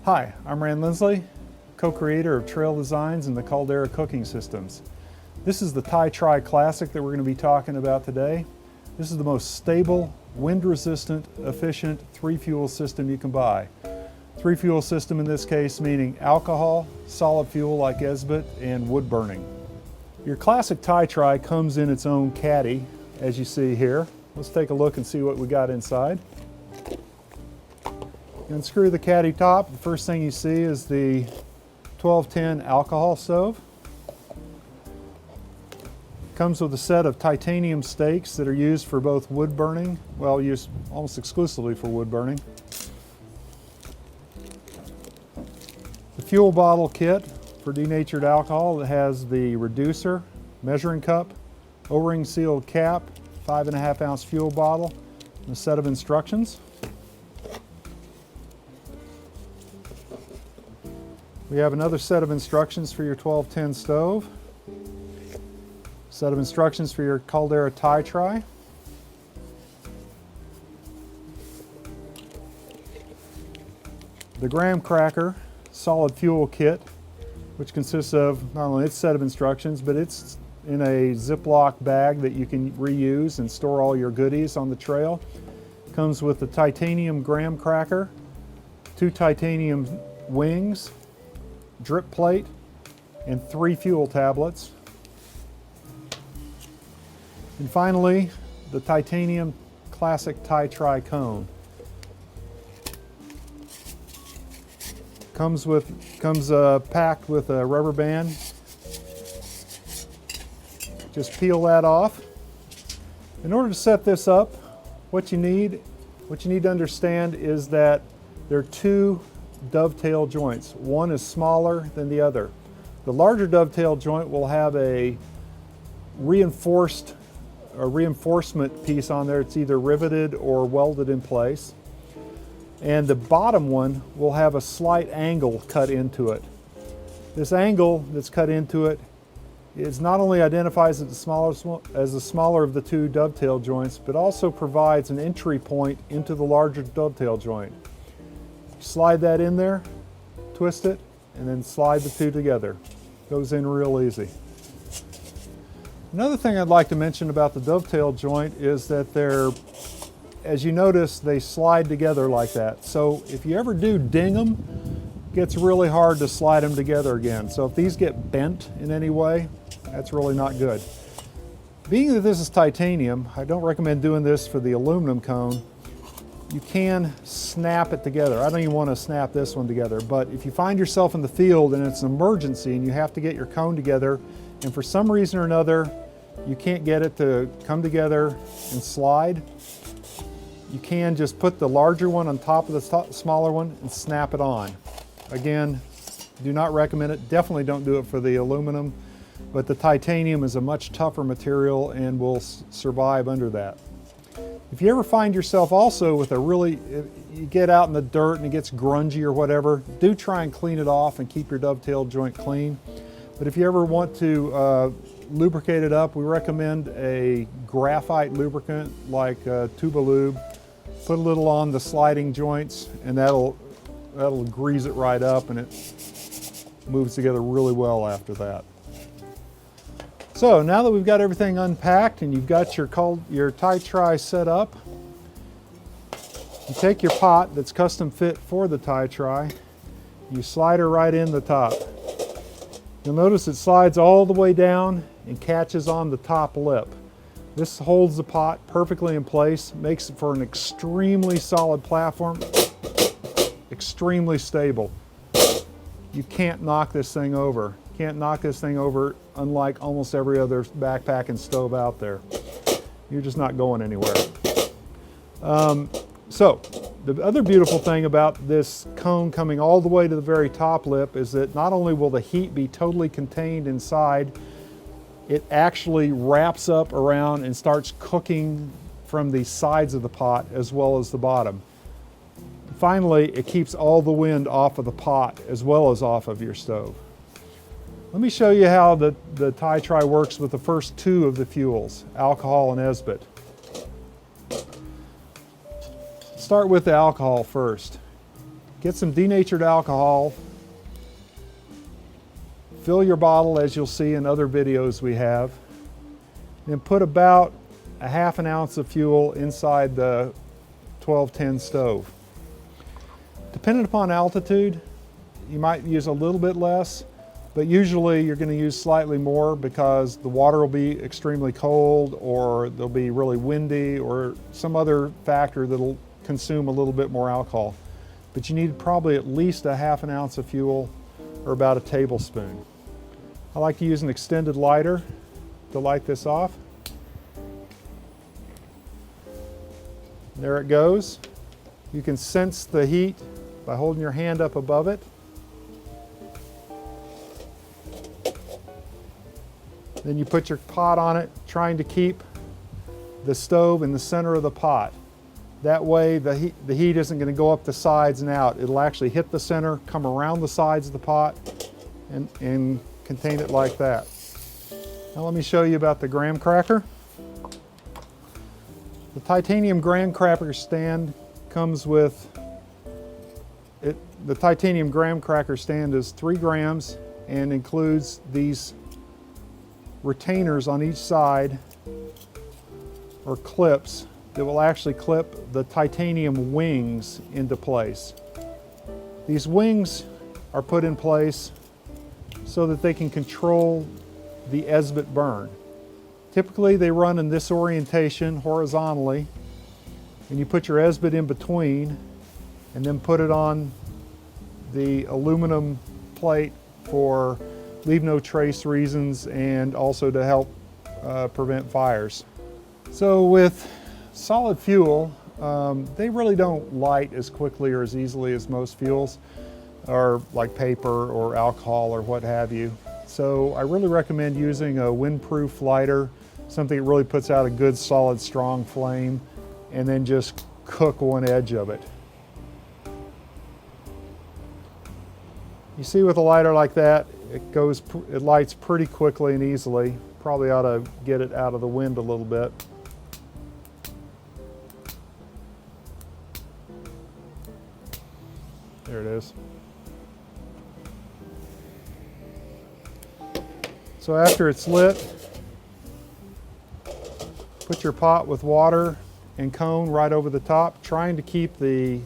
Hi, I'm Rand Lindsley, co-creator of Trail Designs and the Caldera Cooking Systems. This is the Tri Classic that we're going to be talking about today. This is the most stable, wind-resistant, efficient three-fuel system you can buy. Three-fuel system in this case meaning alcohol, solid fuel like esbit, and wood burning. Your classic Tri comes in its own caddy, as you see here. Let's take a look and see what we got inside. Unscrew the caddy top. The first thing you see is the 1210 alcohol stove. Comes with a set of titanium stakes that are used for both wood burning, well, used almost exclusively for wood burning. The fuel bottle kit for denatured alcohol that has the reducer, measuring cup, O-ring sealed cap, 5.5 ounce fuel bottle, and a set of instructions. We have another set of instructions for your 1210 stove, set of instructions for your Caldera Tri, the graham cracker solid fuel kit, which consists of not only its set of instructions, but it's in a Ziploc bag that you can reuse and store all your goodies on the trail. Comes with the titanium graham cracker, 2 titanium wings, drip plate, and 3 fuel tablets. And finally, the titanium classic Tri cone. Comes packed with a rubber band. Just peel that off. In order to set this up, what you need to understand is that there are 2 dovetail joints. One is smaller than the other. The larger dovetail joint will have a reinforcement piece on there. It's either riveted or welded in place. And the bottom one will have a slight angle cut into it. This angle that's cut into it is not only identifies as the smaller of the 2 dovetail joints, but also provides an entry point into the larger dovetail joint. Slide that in there, twist it, and then slide the 2 together. Goes in real easy. Another thing I'd like to mention about the dovetail joint is that as you notice, they slide together like that. So if you ever do ding them, it gets really hard to slide them together again. So if these get bent in any way, that's really not good. Being that this is titanium, I don't recommend doing this for the aluminum cone. You can snap it together. I don't even want to snap this one together, but if you find yourself in the field and it's an emergency and you have to get your cone together, and for some reason or another you can't get it to come together and slide, you can just put the larger one on top of the smaller one and snap it on. Again, do not recommend it. Definitely don't do it for the aluminum, but the titanium is a much tougher material and will survive under that. If you ever find yourself also with you get out in the dirt and it gets grungy or whatever, do try and clean it off and keep your dovetail joint clean. But if you ever want to lubricate it up, we recommend a graphite lubricant like Tuba Lube. Put a little on the sliding joints and that'll grease it right up, and it moves together really well after that. So now that we've got everything unpacked and you've got your Tri set up, you take your pot that's custom fit for the Tri, you slide her right in the top. You'll notice it slides all the way down and catches on the top lip. This holds the pot perfectly in place, makes it for an extremely solid platform, extremely stable. You can't knock this thing over. Can't knock this thing over, unlike almost every other backpacking stove out there. You're just not going anywhere. So the other beautiful thing about this cone coming all the way to the very top lip is that not only will the heat be totally contained inside, it actually wraps up around and starts cooking from the sides of the pot as well as the bottom. Finally, it keeps all the wind off of the pot as well as off of your stove. Let me show you how the Tri works with the first 2 of the fuels, alcohol and esbit. Start with the alcohol first. Get some denatured alcohol. Fill your bottle, as you'll see in other videos we have. Then put about a half an ounce of fuel inside the 1210 stove. Depending upon altitude, you might use a little bit less, but usually you're going to use slightly more because the water will be extremely cold, or there'll be really windy, or some other factor that'll consume a little bit more alcohol. But you need probably at least a half an ounce of fuel, or about a tablespoon. I like to use an extended lighter to light this off. There it goes. You can sense the heat by holding your hand up above it. Then you put your pot on it, trying to keep the stove in the center of the pot. That way the heat isn't going to go up the sides and out. It'll actually hit the center, come around the sides of the pot, and contain it like that. Now let me show you about the graham cracker. The titanium graham cracker stand comes with it. The titanium graham cracker stand is 3 grams and includes these retainers on each side, or clips, that will actually clip the titanium wings into place. These wings are put in place so that they can control the esbit burn. Typically they run in this orientation horizontally, and you put your esbit in between and then put it on the aluminum plate for leave no trace reasons, and also to help prevent fires. So with solid fuel, they really don't light as quickly or as easily as most fuels, or like paper or alcohol or what have you. So I really recommend using a windproof lighter, something that really puts out a good solid strong flame, and then just cook one edge of it. You see, with a lighter like that, it lights pretty quickly and easily. Probably ought to get it out of the wind a little bit. There it is. So after it's lit, put your pot with water and cone right over the top, trying to keep the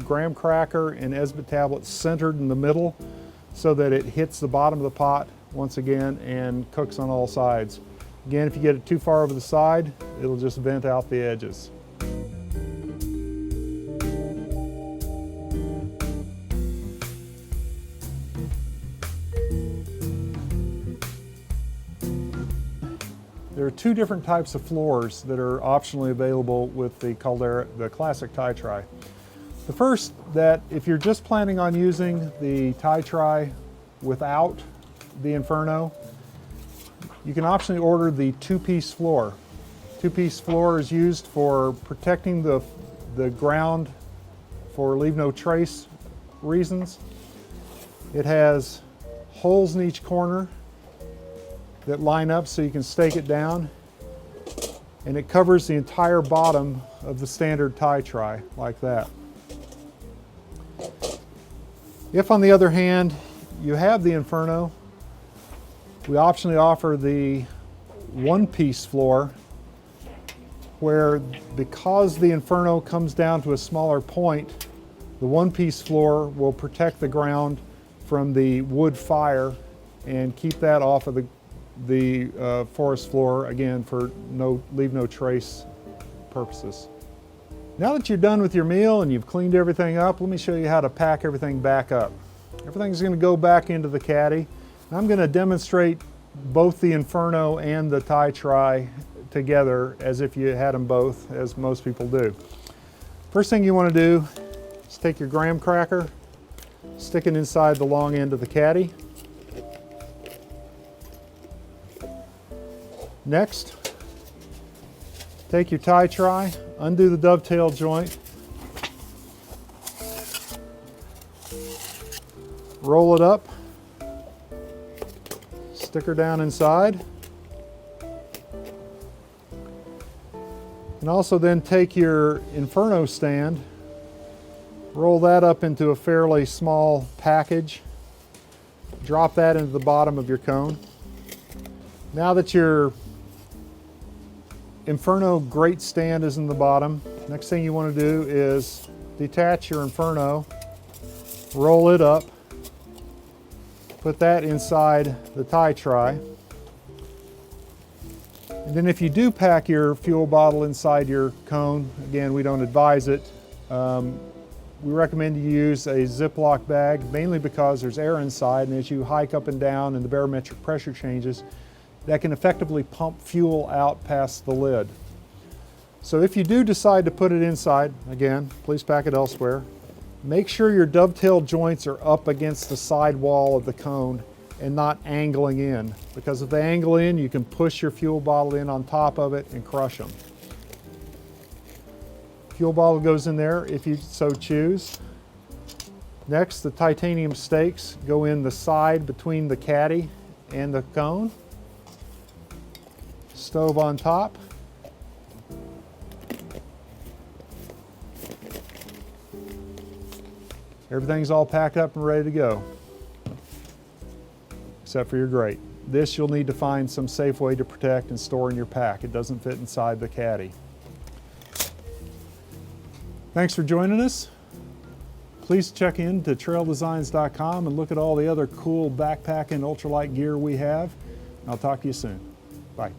graham cracker and esbit tablet centered in the middle so that it hits the bottom of the pot once again and cooks on all sides. Again, if you get it too far over the side, it'll just vent out the edges. There are 2 different types of floors that are optionally available with the Caldera, the classic Ti-Tri. The first, that if you're just planning on using the Ti-Tri without the Inferno, you can optionally order the 2-piece floor. 2-piece floor is used for protecting the ground for leave no trace reasons. It has holes in each corner that line up so you can stake it down, and it covers the entire bottom of the standard Ti-Tri like that. If, on the other hand, you have the Inferno, we optionally offer the 1-piece floor, where, because the Inferno comes down to a smaller point, the 1-piece floor will protect the ground from the wood fire and keep that off of the forest floor, again, for leave no trace purposes. Now that you're done with your meal and you've cleaned everything up, let me show you how to pack everything back up. Everything's going to go back into the caddy. I'm going to demonstrate both the Inferno and the Ti-Tri together as if you had them both, as most people do. First thing you want to do is take your graham cracker, stick it inside the long end of the caddy. Next, take your Ti-Tri, undo the dovetail joint, roll it up, stick her down inside, and also then take your Inferno stand, Roll that up into a fairly small package. Drop that into the bottom of your cone. Now that your Inferno grate stand is in the bottom, next thing you want to do is detach your Inferno, roll it up, put that inside the tie try. And then if you do pack your fuel bottle inside your cone, again, we don't advise it. We recommend you use a Ziploc bag, mainly because there's air inside, and as you hike up and down and the barometric pressure changes, that can effectively pump fuel out past the lid. So if you do decide to put it inside, again, please pack it elsewhere. Make sure your dovetail joints are up against the side wall of the cone and not angling in, because if they angle in, you can push your fuel bottle in on top of it and crush them. Fuel bottle goes in there if you so choose. Next, the titanium stakes go in the side between the caddy and the cone. Stove on top. Everything's all packed up and ready to go, except for your grate. This you'll need to find some safe way to protect and store in your pack. It doesn't fit inside the caddy. Thanks for joining us. Please check in to traildesigns.com and look at all the other cool backpacking ultralight gear we have. I'll talk to you soon. Bye.